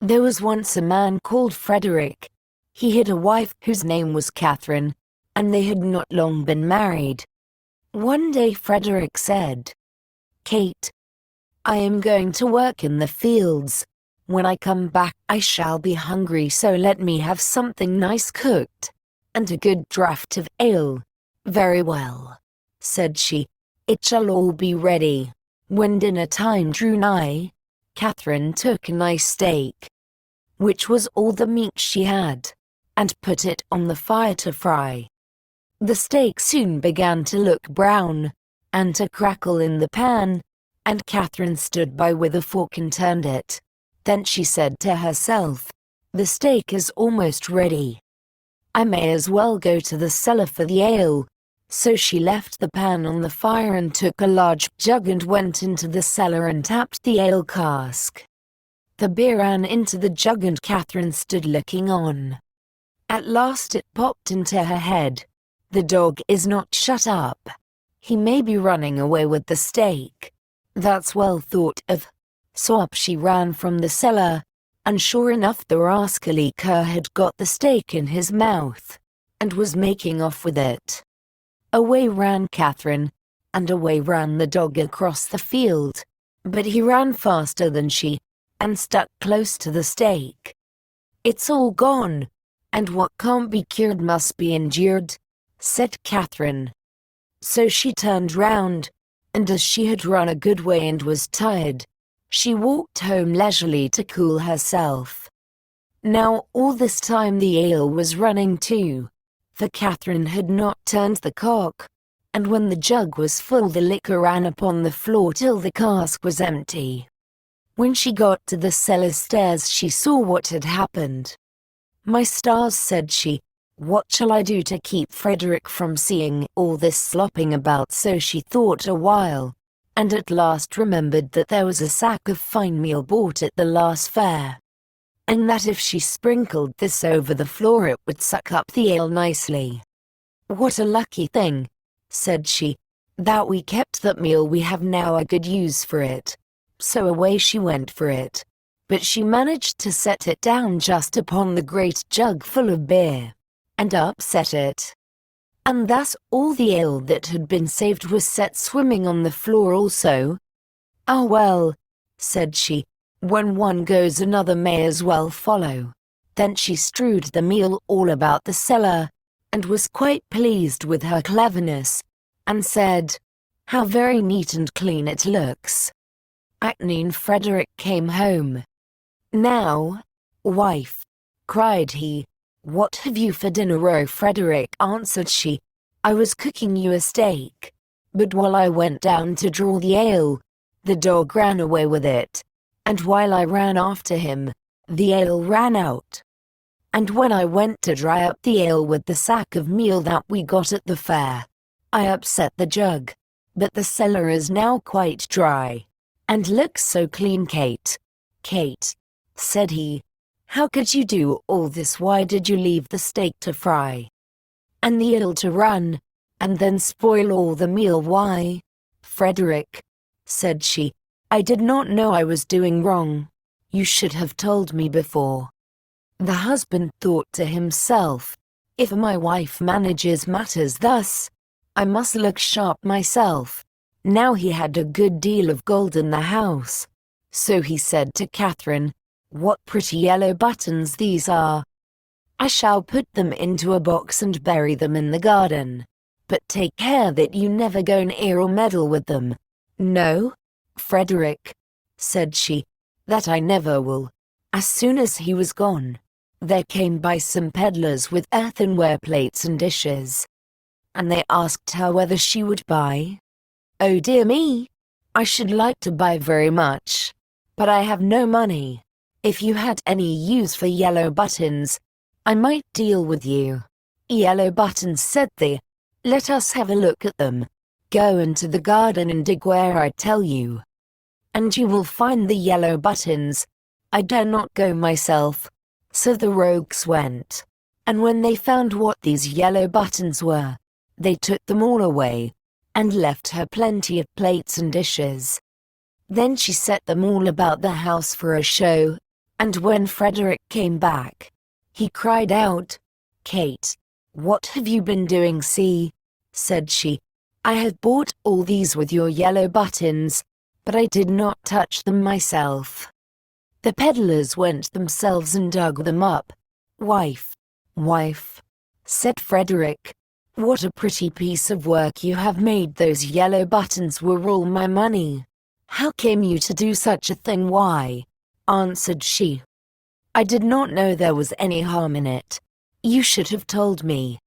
There was once a man called Frederick. He had a wife whose name was Catherine, and they had not long been married. One day Frederick said, "Kate, I am going to work in the fields. When I come back I shall be hungry, so let me have something nice cooked, and a good draught of ale." "Very well," said she, "it shall all be ready." When dinner time drew nigh, Katherine took a nice steak, which was all the meat she had, and put it on the fire to fry. The steak soon began to look brown, and to crackle in the pan, and Katherine stood by with a fork and turned it. Then she said to herself, "The steak is almost ready. I may as well go to the cellar for the ale." So she left the pan on the fire and took a large jug and went into the cellar and tapped the ale cask. The beer ran into the jug and Katherine stood looking on. At last it popped into her head, "The dog is not shut up. He may be running away with the steak. That's well thought of." So up she ran from the cellar, and sure enough the rascally cur had got the steak in his mouth, and was making off with it. Away ran Katherine, and away ran the dog across the field, but he ran faster than she, and stuck close to the steak. "It's all gone, and what can't be cured must be endured," said Katherine. So she turned round, and as she had run a good way and was tired, she walked home leisurely to cool herself. Now all this time the ale was running too, for Katherine had not turned the cork, and when the jug was full the liquor ran upon the floor till the cask was empty. When she got to the cellar stairs she saw what had happened. "My stars," said she, "what shall I do to keep Frederic from seeing all this slopping about?" So she thought a while, and at last remembered that there was a sack of fine meal bought at the last fair, and that if she sprinkled this over the floor it would suck up the ale nicely. "What a lucky thing," said she, "that we kept that meal. We have now a good use for it." So away she went for it, but she managed to set it down just upon the great jug full of beer, and upset it. And thus all the ale that had been saved was set swimming on the floor also. "Ah well," said she, "when one goes another may as well follow." Then she strewed the meal all about the cellar, and was quite pleased with her cleverness, and said, "How very neat and clean it looks." At noon Frederic came home. "Now, wife," cried he, "what have you for dinner?" "Oh, Frederic," answered she, "I was cooking you a steak, but while I went down to draw the ale, the dog ran away with it, and while I ran after him, the ale ran out. And when I went to dry up the ale with the sack of meal that we got at the fair, I upset the jug, but the cellar is now quite dry, and looks so clean." "Kate, Kate," said he, "how could you do all this? Why did you leave the steak to fry, and the ale to run, and then spoil all the meal?" "Why, Frederic," said she, "I did not know I was doing wrong. You should have told me before." The husband thought to himself, "If my wife manages matters thus, I must look sharp myself." Now he had a good deal of gold in the house, so he said to Katherine, "What pretty yellow buttons these are! I shall put them into a box and bury them in the garden, but take care that you never go near or meddle with them." "No, Frederic," said she, "that I never will." As soon as he was gone, there came by some peddlers with earthenware plates and dishes, and they asked her whether she would buy. "Oh dear me, I should like to buy very much, but I have no money. If you had any use for yellow buttons, I might deal with you." "Yellow buttons," said they, "let us have a look at them. Go into the garden and dig where I tell you, and you will find the yellow buttons. I dare not go myself." So the rogues went, and when they found what these yellow buttons were, they took them all away, and left her plenty of plates and dishes. Then she set them all about the house for a show, And when Frederick came back, he cried out, "Kate, what have you been doing?" "See," said she, "I have bought all these with your yellow buttons, but I did not touch them myself. The peddlers went themselves and dug them up." "Wife, wife," said Frederick, "what a pretty piece of work you have made. Those yellow buttons were all my money." "How came you to do such a thing?" "Why," answered she, "I did not know there was any harm in it. You should have told me."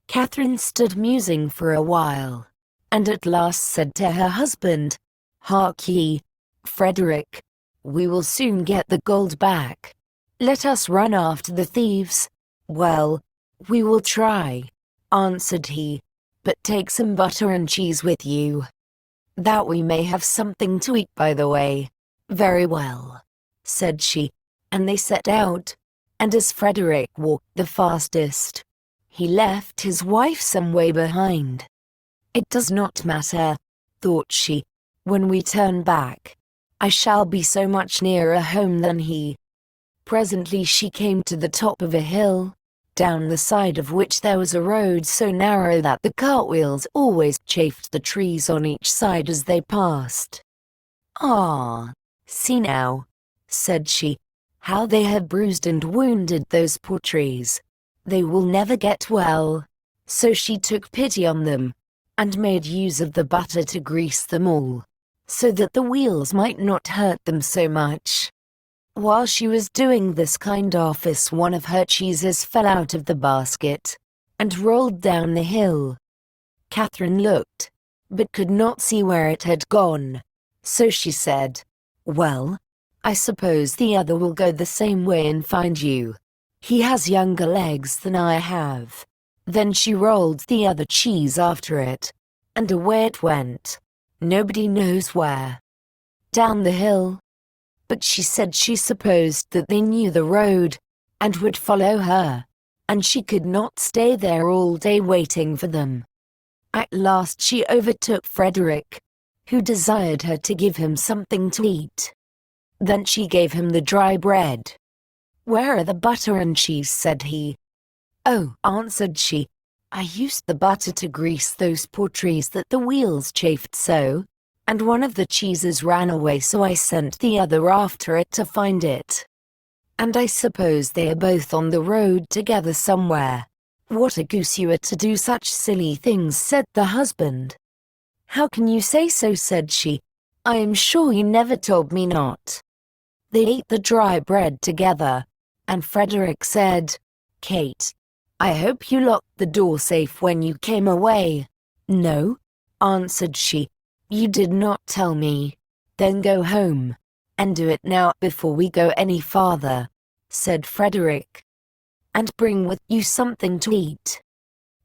Catherine stood musing for a while, and at last said to her husband, "Hark ye, Frederick, we will soon get the gold back. Let us run after the thieves." "Well, we will try," answered he, "but take some butter and cheese with you, that we may have something to eat by the way." "Very well," said she, and they set out, and as Frederick walked the fastest, he left his wife some way behind. "It does not matter," thought she, "when we turn back, I shall be so much nearer home than he." Presently she came to the top of a hill, down the side of which there was a road so narrow that the cartwheels always chafed the trees on each side as they passed. "Ah, see now," said she, "how they have bruised and wounded those poor trees. They will never get well." So she took pity on them, and made use of the butter to grease them all, so that the wheels might not hurt them so much. While she was doing this kind office, one of her cheeses fell out of the basket, and rolled down the hill. Catherine looked, but could not see where it had gone, so she said, "Well, I suppose the other will go the same way and find you. He has younger legs than I have." Then she rolled the other cheese after it, and away it went, nobody knows where, down the hill. But she said she supposed that they knew the road, and would follow her, and she could not stay there all day waiting for them. At last she overtook Frederick, who desired her to give him something to eat. Then she gave him the dry bread. "Where are the butter and cheese?" said he. "Oh," answered she, "I used the butter to grease those poor trees that the wheels chafed so, and one of the cheeses ran away, so I sent the other after it to find it. And I suppose they are both on the road together somewhere." "What a goose you are to do such silly things," said the husband. "How can you say so?" said she. "I am sure you never told me not." They ate the dry bread together, and Frederick said, "Kate, I hope you locked the door safe when you came away." "No," answered she, "you did not tell me." "Then go home, and do it now before we go any farther," said Frederick, "and bring with you something to eat."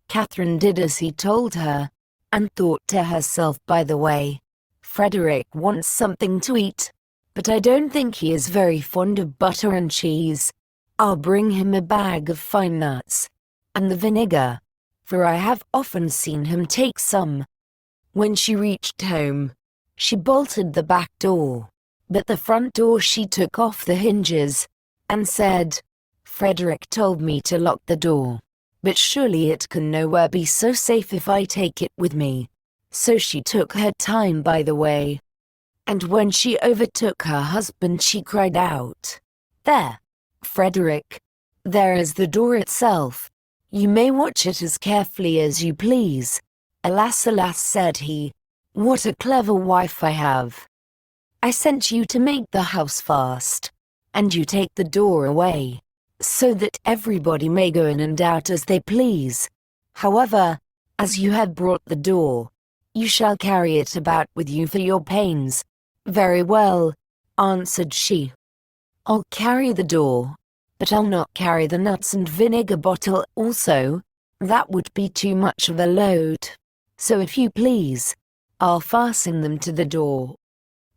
Catherine did as he told her, and thought to herself, "By the way, Frederick wants something to eat, but I don't think he is very fond of butter and cheese. I'll bring him a bag of fine nuts, and the vinegar, for I have often seen him take some." When she reached home, she bolted the back door, but the front door she took off the hinges, and said, "Frederick told me to lock the door, but surely it can nowhere be so safe if I take it with me." So she took her time by the way, and when she overtook her husband she cried out, "There, Frederick, there is the door itself. You may watch it as carefully as you please." "Alas, alas," said he, "what a clever wife I have. I sent you to make the house fast, and you take the door away, so that everybody may go in and out as they please. However, as you have brought the door, you shall carry it about with you for your pains." "Very well," answered she. "I'll carry the door, but I'll not carry the nuts and vinegar bottle also. That would be too much of a load. So if you please, I'll fasten them to the door."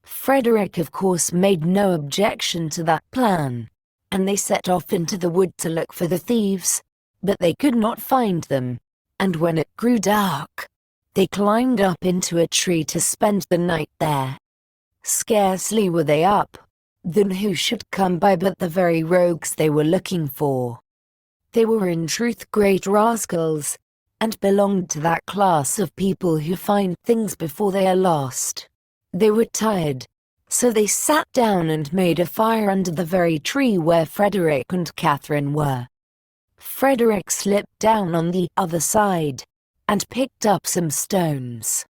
Frederick of course made no objection to that plan, and they set off into the wood to look for the thieves, but they could not find them, and when it grew dark, they climbed up into a tree to spend the night there. Scarcely were they up, Then who should come by but the very rogues they were looking for? They were in truth great rascals, and belonged to that class of people who find things before they are lost. They were tired, so they sat down and made a fire under the very tree where Frederick and Catherine were. Frederick slipped down on the other side, and picked up some stones.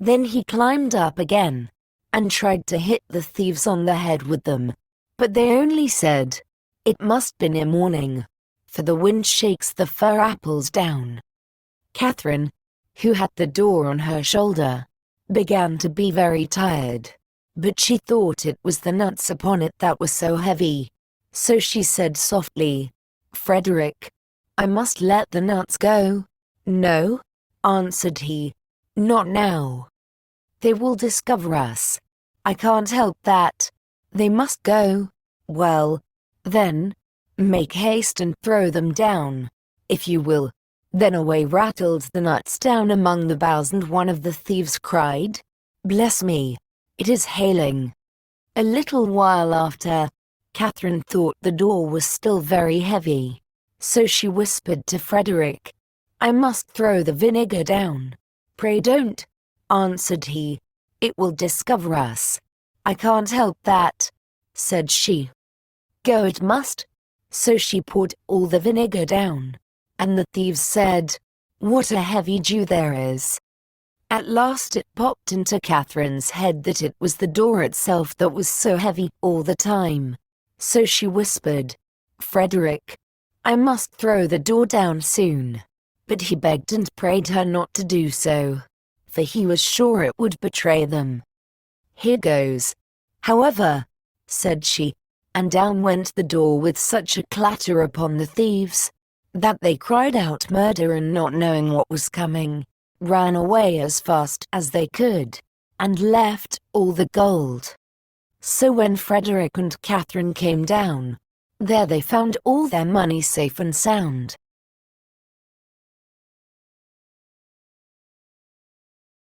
Then he climbed up again, and tried to hit the thieves on the head with them, but they only said, "It must be near morning, for the wind shakes the fir apples down." Catherine, who had the door on her shoulder, began to be very tired, but she thought it was the nuts upon it that were so heavy, so she said softly, "Frederick, I must let the nuts go." "No," answered he, "not now. They will discover us. I can't help that. They must go." "Well, then, make haste and throw them down, if you will." Then away rattled the nuts down among the boughs, and one of the thieves cried, "Bless me, it is hailing." A little while after, Catherine thought the door was still very heavy, so she whispered to Frederick, "I must throw the vinegar down." "Pray don't," answered he, "it will discover us." "I can't help that," said she. "Go it must." So she poured all the vinegar down, and the thieves said, "What a heavy dew there is." At last it popped into Catherine's head that it was the door itself that was so heavy all the time, so she whispered, "Frederick, I must throw the door down soon." But he begged and prayed her not to do so, for he was sure it would betray them. "Here goes, however," said she, and down went the door with such a clatter upon the thieves, that they cried out murder, and not knowing what was coming, ran away as fast as they could, and left all the gold. So when Frederick and Catherine came down, there they found all their money safe and sound.